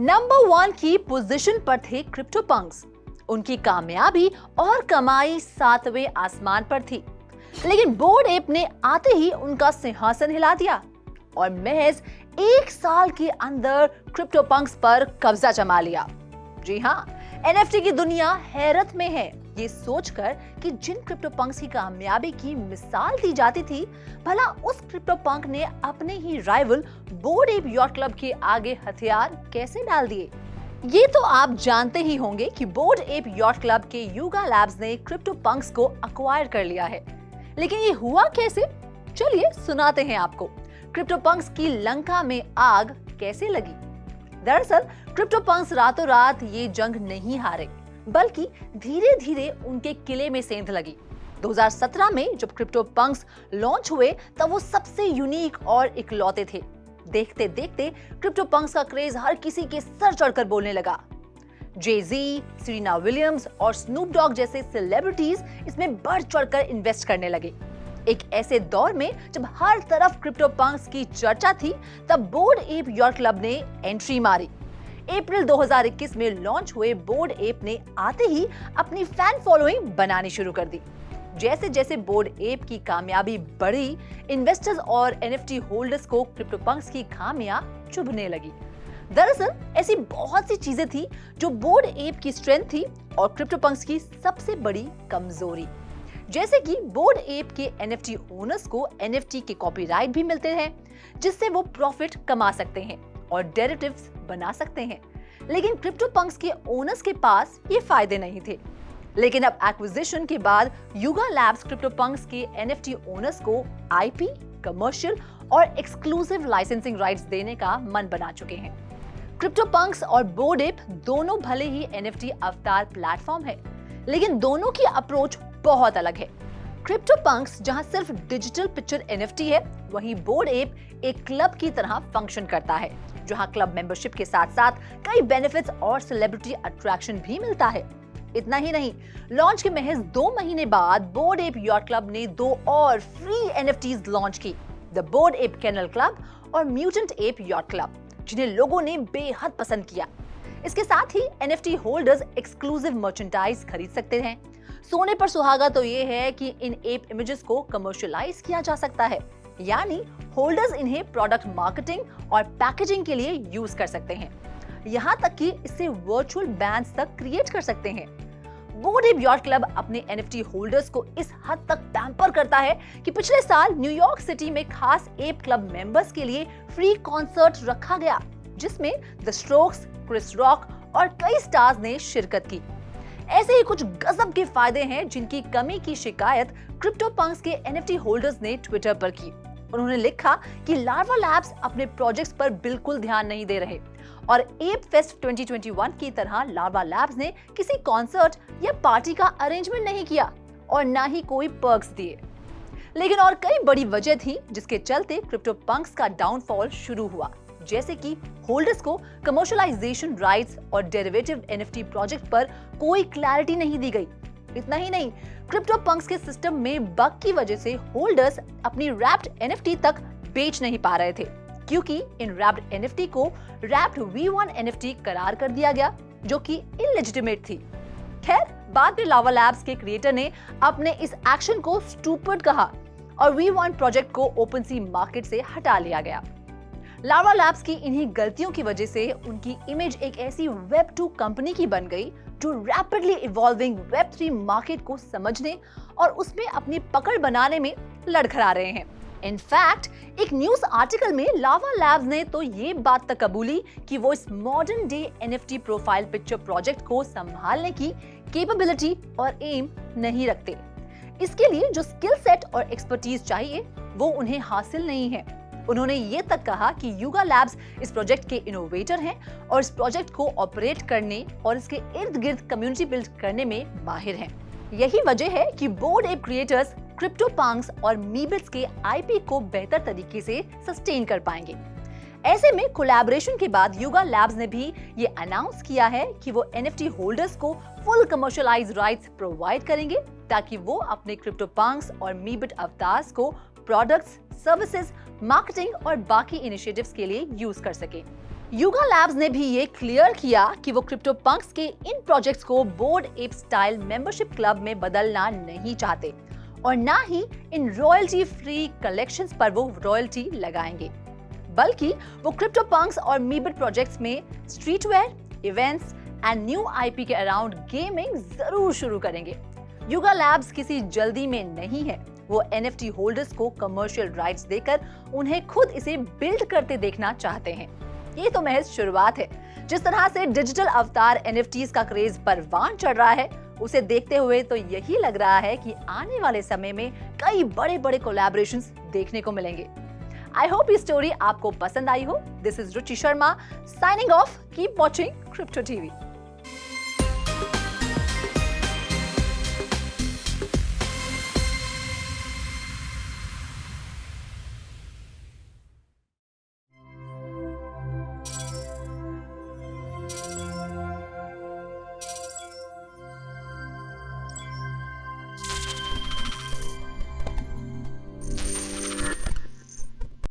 Number 1 की position पर थे क्रिप्टोपंक्स। उनकी कामयाबी और कमाई 7वें आसमान पर थी, लेकिन बोर्ड एप ने आते ही उनका सिंहासन हिला दिया और महज 1 साल के अंदर क्रिप्टोपंक्स पर कब्जा जमा लिया। जी हाँ, एनएफटी की दुनिया हैरत में है ये सोचकर कि जिन क्रिप्टोपंक्स की कामयाबी की मिसाल दी जाती थी, भला उस क्रिप्टोपंक ने अपने ही rival Bored Ape Yacht Club के आगे हथियार कैसे डाल दिए। ये तो आप जानते ही होंगे कि बोर्ड एप यॉट क्लब के यूगा लैब्स ने क्रिप्टोपंक्स को अक्वायर कर लिया है, लेकिन ये हुआ कैसे? चलिए सुनाते हैं आपको क्रिप्टोपंक्स की लंका में आग कैसे लगी। दरअसल क्रिप्टोपंक्स रातों रात ये जंग नहीं हारे, बल्कि धीरे धीरे उनके किले में सेंध लगी। 2017 में जब क्रिप्टोपंक्स लॉन्च हुए तब वो सबसे यूनिक और इकलौते थे। देखते देखते क्रिप्टोपंक्स का क्रेज हर किसी के सर चढ़कर बोलने लगा। जे-ज़ी, सेरेना विलियम्स और स्नूप डॉग जैसे सेलिब्रिटीज इसमें बढ़ चढ़कर इन्वेस्ट करने लगे। एक ऐसे दौर में जब हर तरफ क्रिप्टोपंक्स की चर्चा थी, तब बोर्ड एप यॉट क्लब ने एंट्री मारी। अप्रैल 2021 में लॉन्च हुए बोर्ड एप ने आते ही अपनी फैन फॉलोइंग बनानी शुरू कर दी। जैसे जैसे बोर्ड एप की कामयाबी बढ़ी, इन्वेस्टर्स और एनएफटी होल्डर्स को क्रिप्टोपंक्स की खामियां चुभने लगी। दरअसल ऐसी बहुत सी चीजें थी जो बोर्ड एप की स्ट्रेंथ थी और क्रिप्टोपंक्स की सबसे बड़ी कमजोरी। जैसे कि बोर्ड एप के एनएफटी ओनर्स को एनएफटी के कॉपीराइट भी मिलते हैं, जिससे वो प्रॉफिट कमा सकते हैं और डेरिवेटिव्स बना सकते हैं, लेकिन क्रिप्टोपंक्स के ओनर्स के पास ये फायदे नहीं थे। लेकिन अब एक्विजिशन के बाद यूगा लैब्स क्रिप्टोपंक्स के एनएफटी ओनर्स को आईपी, कमर्शियल और एक्सक्लूसिव लाइसेंसिंग राइट्स देने का मन बना चुके हैं। क्रिप्टोपंक्स और बोर्ड एप दोनों भले ही एनएफटी अवतार प्लेटफॉर्म है, लेकिन दोनों की अप्रोच बहुत अलग है। क्रिप्टोपंक्स जहां सिर्फ डिजिटल पिक्चर एनएफटी है, वहीं बोर्ड एप एक क्लब की तरह फंक्शन करता है, जहां क्लब मेंबरशिप के साथ साथ कई बेनिफिट्स और सेलिब्रिटी अट्रैक्शन भी मिलता है। इतना ही नहीं, लॉन्च के महज 2 महीने बाद बोर्ड एप यॉट क्लब ने 2 और फ्री एनएफटीज लॉन्च की, the Bored Ape Kennel Club और म्यूटेंट एप यॉट क्लब, जिन्हें लोगों ने बेहद पसंद किया। इसके साथ ही एनएफटी होल्डर्स एक्सक्लूसिव मर्चेंडाइज खरीद सकते हैं। सोने पर सुहागा तो ये है कि इन एप इमेजेस को कमर्शियलाइज किया जा सकता है, यानी होल्डर्स इन्हें प्रोडक्ट मार्केटिंग और पैकेजिंग के लिए यूज कर सकते हैं। यहाँ तक कि इससे वर्चुअल बैंड्स तक क्रिएट कर सकते हैं। बोर्ड एप यॉट क्लब अपने एनएफटी होल्डर्स को इस हद तक पैम्पर करता है कि पिछले साल न्यूयॉर्क सिटी में खास एप क्लब मेंबर्स के लिए फ्री कॉन्सर्ट रखा गया, जिसमें द स्ट्रोक्स, क्रिस रॉक और कई स्टार्स ने शिरकत की। ऐसे ही कुछ गजब के फायदे हैं जिनकी कमी की शिकायत क्रिप्टोपंक्स के एनएफटी होल्डर्स ने ट्विटर पर की। उन्होंने लिखा कि लार्वा लैब्स अपने प्रोजेक्ट्स पर बिल्कुल ध्यान नहीं दे रहे और एप फेस्ट 2021 की तरह लार्वा लैब्स ने किसी कॉन्सर्ट या पार्टी का अरेंजमेंट नहीं किया और ना ही कोई पर्क्स दिए। लेकिन और कई बड़ी वजह थी जिसके चलते क्रिप्टोपंक्स का डाउनफॉल शुरू हुआ, जैसे कि होल्डर्स को कमर्शियलाइजेशन राइट्स और डेरिवेटिव एनएफटी प्रोजेक्ट पर कोई क्लैरिटी नहीं दी गई। इतना ही नहीं, क्रिप्टोपंक्स के सिस्टम में बग की वजह से होल्डर्स अपनी रैप्ड एनएफटी तक बेच नहीं पा रहे थे, क्योंकि इन रैप्ड एनएफटी को रैप्ड V1 एनएफटी करार कर दिया गया, जो कि इलेजिटिमेट थी। खैर, बाद में लावा लैब्स के क्रिएटर ने अपने इस एक्शन को स्टूपिड कहा और V1 प्रोजेक्ट को ओपनसी मार्केट से हटा लिया गया। लावा लैब्स की इन्हीं गलतियों की वजह से उनकी इमेज एक ऐसी वेब 2 कंपनी की बन गई जो रैपिडली इवॉल्विंग वेब 3 मार्केट को समझने और उसमें अपनी पकड़ बनाने में लड़खड़ा रहे हैं। इनफैक्ट एक न्यूज आर्टिकल में लावा लैब्स ने तो ये बात तक कबूली कि वो इस modern day NFT profile picture project को संभालने की कैपेबिलिटी और एम नहीं रखते। इसके लिए जो स्किल सेट और एक्सपर्टीज चाहिए वो उन्हें हासिल नहीं है। उन्होंने ये तक कहा कि यूगा लैब्स इस प्रोजेक्ट के इनोवेटर हैं और इस प्रोजेक्ट को ऑपरेट करने और इसके इर्द गिर्द कम्युनिटी बिल्ड करने में माहिर हैं। यही वजह है कि बोर्ड एप क्रिएटर्स क्रिप्टोपंक्स और मीबिट्स के आईपी को बेहतर तरीके से सस्टेन कर पाएंगे। ऐसे में कोलैबोरेशन के बाद यूगा लैब्स ने भी ये अनाउंस किया है कि वो एनएफटी होल्डर्स को फुल कमर्शियलाइज राइट्स प्रोवाइड करेंगे, ताकि वो अपने क्रिप्टोपंक्स और मीबिट अवतार्स को प्रोडक्ट्स, सर्विसेज, मार्केटिंग और बाकी इनिशिएटिव्स के लिए यूज कर सके। युगा लैब्स ने भी ये क्लियर किया कि वो क्रिप्टो पंक्स के इन प्रोजेक्ट्स को board app style membership club में बदलना नहीं चाहते और ना ही इन रॉयल्टी फ्री कलेक्शंस पर वो रॉयल्टी लगाएंगे, बल्कि वो क्रिप्टो पंक्स और मीबिट प्रोजेक्ट्स में streetwear, events and new IP के अराउंड गेमिंग जरूर शुरू करेंगे। युगा लैब्स किसी जल्दी में नहीं है, वो एनएफटी होल्डर्स को कमर्शियल राइट्स देकर उन्हें खुद इसे बिल्ड करते देखना चाहते हैं। ये तो महज शुरुआत है। जिस तरह से डिजिटल अवतार एनएफटीज का क्रेज परवान चढ़ रहा है, उसे देखते हुए तो यही लग रहा है कि आने वाले समय में कई बड़े-बड़े कोलैबोरेशंस देखने को मिलेंगे। आई होप ये स्टोरी आपको पसंद आई हो। This is Ruchi Sharma signing off. Keep watching crypto TV.